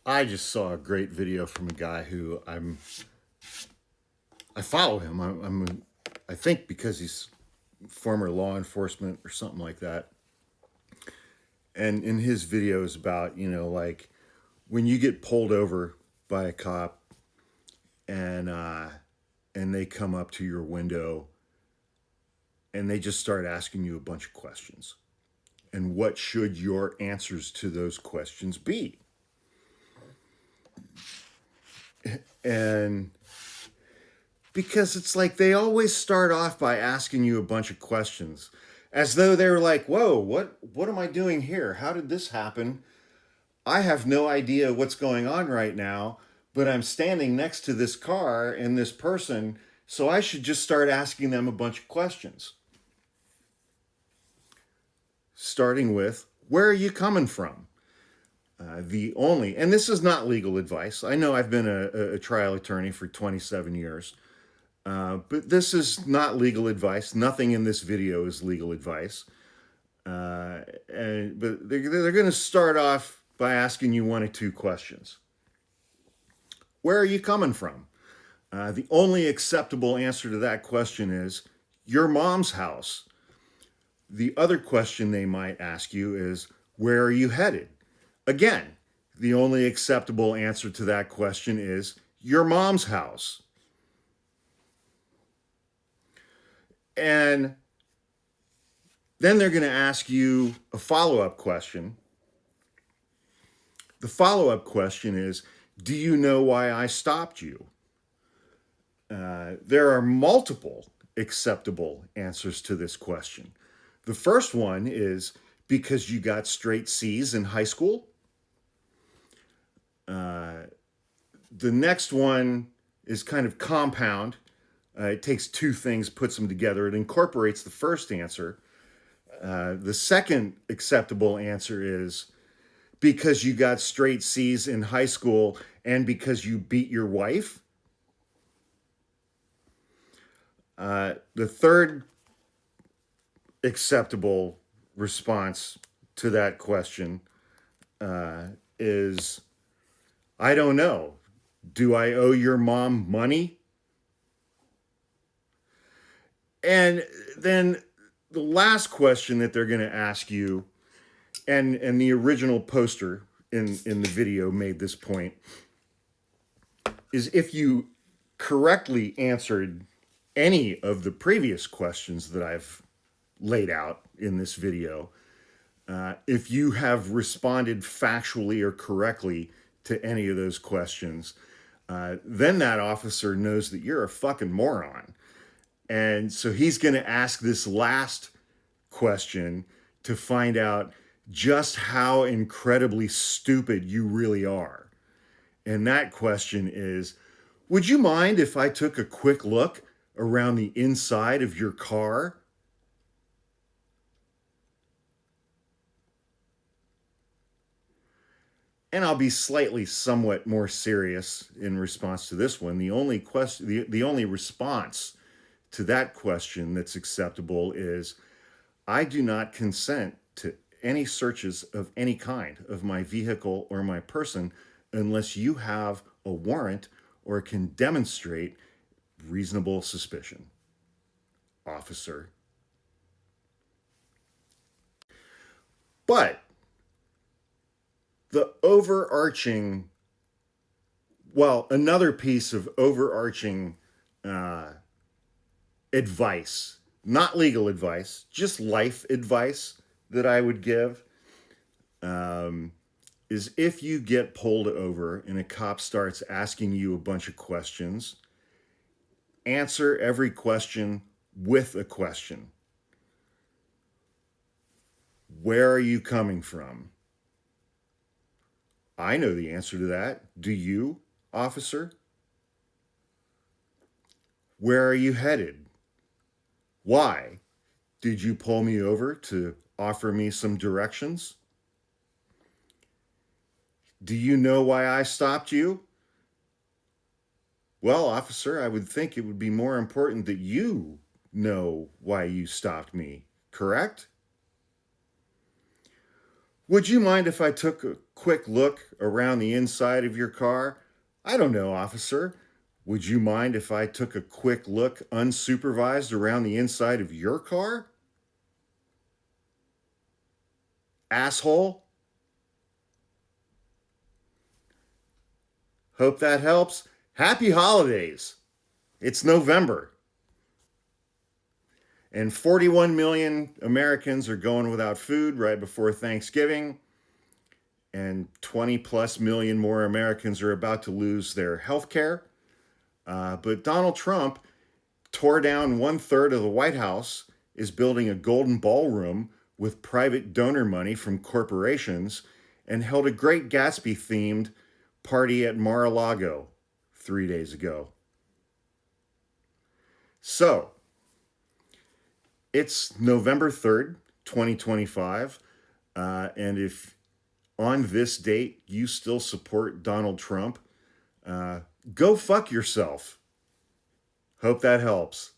I just saw a great video from a guy who I follow him. I think because he's former law enforcement or something like that. And in his videos about, like when you get pulled over by a cop and they come up to your window and they just start asking you a bunch of questions. And what should your answers to those questions be? And because it's like they always start off by asking you a bunch of questions as though they're like, whoa, what am I doing here? How did this happen? I have no idea what's going on right now, but I'm standing next to this car and this person, so I should just start asking them a bunch of questions. Starting with, where are you coming from? And this is not legal advice. I know I've been a trial attorney for 27 years, but this is not legal advice. Nothing in this video is legal advice. But they're going to start off by asking you one or two questions. Where are you coming from? The only acceptable answer to that question is your mom's house. The other question they might ask you is, where are you headed? Again, the only acceptable answer to that question is your mom's house. And then they're going to ask you a follow-up question. The follow-up question is, do you know why I stopped you? There are multiple acceptable answers to this question. The first one is because you got straight C's in high school. The next one is kind of compound. It takes two things, puts them together. It incorporates the first answer. The second acceptable answer is because you got straight C's in high school and because you beat your wife. The third acceptable response to that question is, I don't know. Do I owe your mom money? And then the last question that they're going to ask you, and the original poster in the video made this point, is if you correctly answered any of the previous questions that I've laid out in this video, if you have responded factually or correctly to any of those questions, then that officer knows that you're a fucking moron. And so he's going to ask this last question to find out just how incredibly stupid you really are. And that question is, would you mind if I took a quick look around the inside of your car? And I'll be somewhat more serious in response to this one. The only response to that question that's acceptable is, I do not consent to any searches of any kind of my vehicle or my person unless you have a warrant or can demonstrate reasonable suspicion, officer. But another piece of overarching advice, not legal advice, just life advice that I would give, is if you get pulled over and a cop starts asking you a bunch of questions, answer every question with a question. Where are you coming from? I know the answer to that. Do you, officer? Where are you headed? Why? Did you pull me over to offer me some directions? Do you know why I stopped you? Well, officer, I would think it would be more important that you know why you stopped me, correct? Would you mind if I took a quick look around the inside of your car? I don't know, officer. Would you mind if I took a quick look unsupervised around the inside of your car? Asshole. Hope that helps. Happy holidays. It's November. And 41 million Americans are going without food right before Thanksgiving. And 20 plus million more Americans are about to lose their health care. But Donald Trump tore down 1/3 of the White House, is building a golden ballroom with private donor money from corporations, and held a Great Gatsby themed party at MarALago 3 days ago. So, it's November 3rd, 2025. And if on this date you still support Donald Trump, go fuck yourself. Hope that helps.